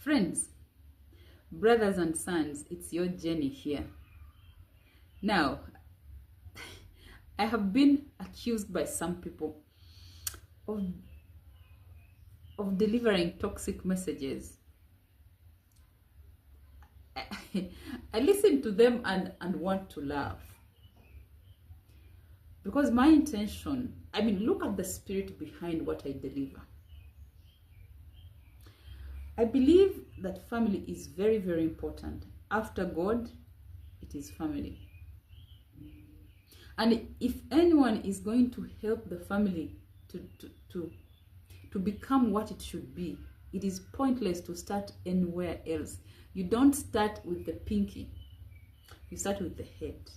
Friends, brothers and sons, it's your journey here. Now, I have been accused by some people of delivering toxic messages. I listen to them and want to laugh. Because my intention, look at the spirit behind what I deliver. I believe that family is very, very important. After God, it is family. And if anyone is going to help the family to become what it should be, it is pointless to start anywhere else. You don't start with the pinky. You start with the head.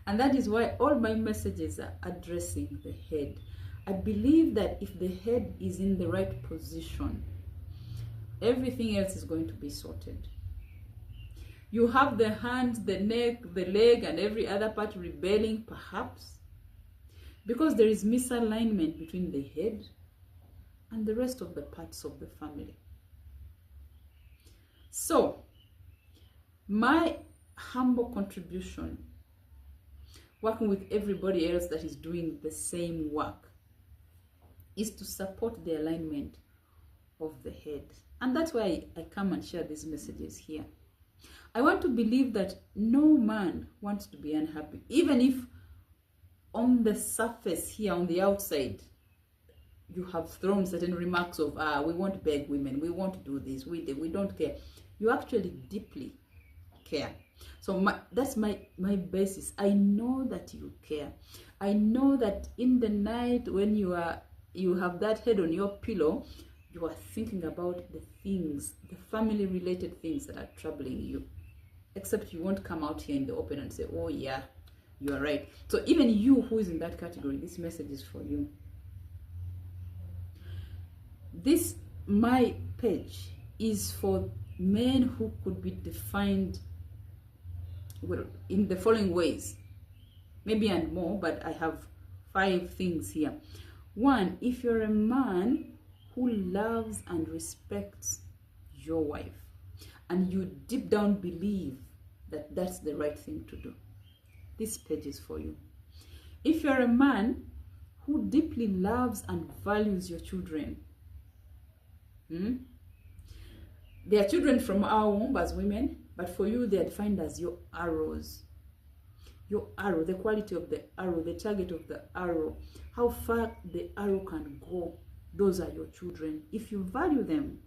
And that is why all my messages are addressing the head. I believe that if the head is in the right position, everything else is going to be sorted. You have the hands, the neck, the leg, and every other part rebelling, perhaps, because there is misalignment between the head and the rest of the parts of the family. So, my humble contribution, working with everybody else that is doing the same work, is to support the alignment of the head. And that's why I come and share these messages here. I want to believe that no man wants to be unhappy, even if on the surface here, on the outside, you have thrown certain remarks of, we won't beg women, we won't do this, we don't care. You actually deeply care. So that's my basis. I know that you care. I know that in the night when you have that head on your pillow, you are thinking about the things, the family-related things that are troubling you. Except you won't come out here in the open and say, oh yeah, you are right. So even you who is in that category, this message is for you. This, my page, is for men who could be defined in the following ways. Maybe and more, but I have 5 things here. 1, if you're a man who loves and respects your wife, and you deep down believe that that's the right thing to do, this page is for you. If you're a man who deeply loves and values your children, they are children from our womb as women, but for you they are defined as your arrows. Your arrow, the quality of the arrow, the target of the arrow, how far the arrow can go. Those are your children. If you value them,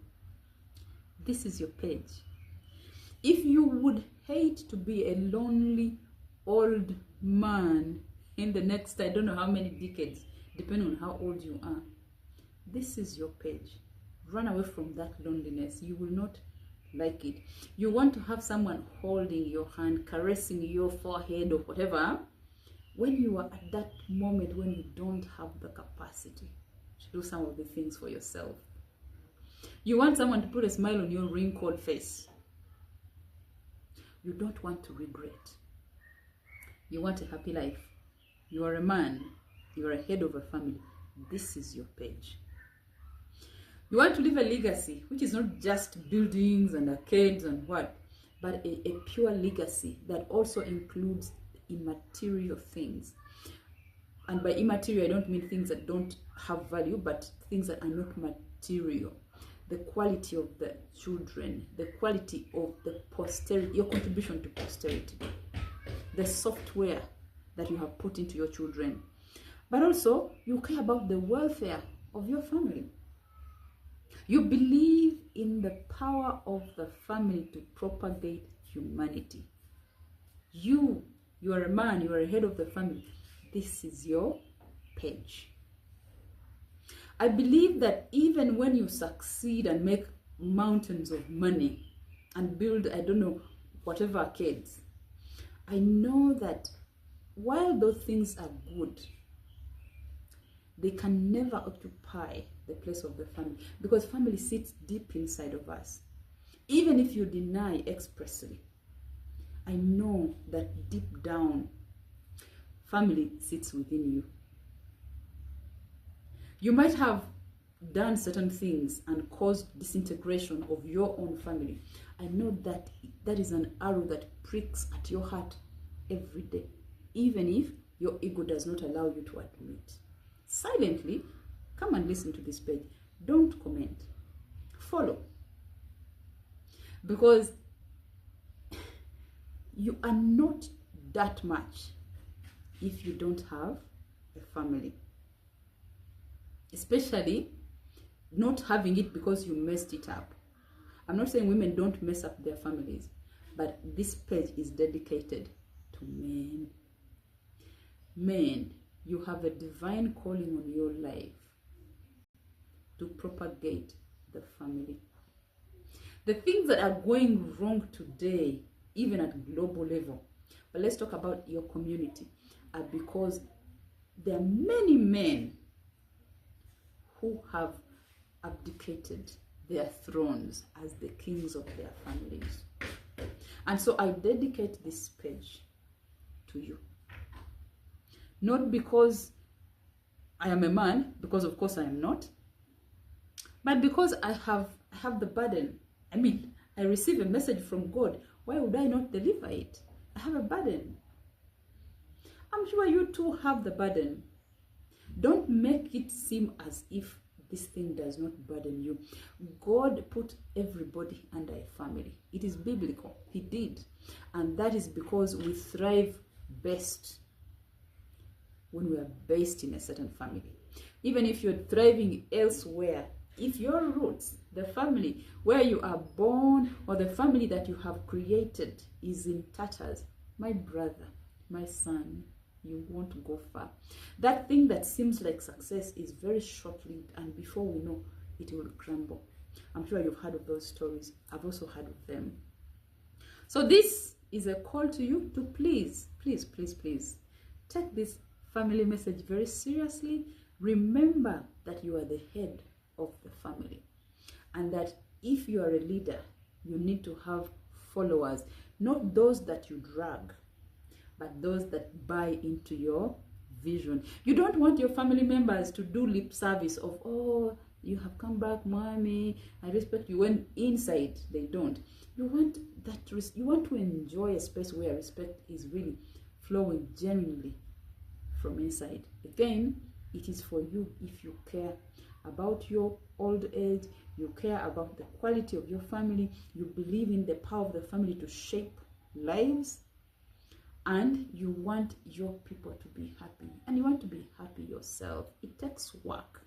this is your page. If you would hate to be a lonely old man in the next, I don't know how many decades, depending on how old you are, this is your page. Run away from that loneliness. You will not like it. You want to have someone holding your hand, caressing your forehead or whatever, when you are at that moment when you don't have the capacity to do some of the things for yourself. You want someone to put a smile on your wrinkled face. You don't want to regret. You want a happy life. You are a man. You are a head of a family. This is your page. You want to leave a legacy, which is not just buildings and arcades and what, but a pure legacy that also includes immaterial things. And by immaterial, I don't mean things that don't have value, but things that are not material. The quality of the children, the quality of the posterity, your contribution to posterity, the software that you have put into your children. But also, you care about the welfare of your family. You believe in the power of the family to propagate humanity. You are a man, you are a head of the family. This is your page. I believe that even when you succeed and make mountains of money and build, I don't know, whatever arcades, I know that while those things are good, they can never occupy the place of the family, because family sits deep inside of us. Even if you deny expressly, I know that deep down, family sits within you. You might have done certain things and caused disintegration of your own family, I know that that is an arrow that pricks at your heart every day, even if your ego does not allow you to admit. Silently, come and listen to this page. Don't comment. Follow. Because you are not that much if you don't have a family. Especially not having it because you messed it up. I'm not saying women don't mess up their families, but this page is dedicated to men. Men, you have a divine calling on your life to propagate the family. The things that are going wrong today, even at global level, but let's talk about your community, are because there are many men who have abdicated their thrones as the kings of their families. And so I dedicate this page to you. Not because I am a man, because of course I am not, but because I have the burden. I mean, I receive a message from God. Why would I not deliver it? I have a burden. I'm sure you too have the burden. Don't make it seem as if this thing does not burden you. God put everybody under a family. It is biblical. He did. And that is because we thrive best when we are based in a certain family. Even if you're thriving elsewhere, if your roots, the family where you are born or the family that you have created is in tatters, my brother, my son, you won't go far. That thing that seems like success is very short-lived, and before we know, it will crumble. I'm sure you've heard of those stories. I've also heard of them. So this is a call to you to please, please, please, please take this family message very seriously. Remember that you are the head of the family, and that if you are a leader, you need to have followers, not those that you drag, but those that buy into your vision. You don't want your family members to do lip service of, oh, you have come back, mommy, I respect you, when inside they don't. You want that, you want to enjoy a space where respect is really flowing genuinely from inside. Again, it is for you. If you care about your old age, you care about the quality of your family, you believe in the power of the family to shape lives, and you want your people to be happy, and you want to be happy yourself. It takes work.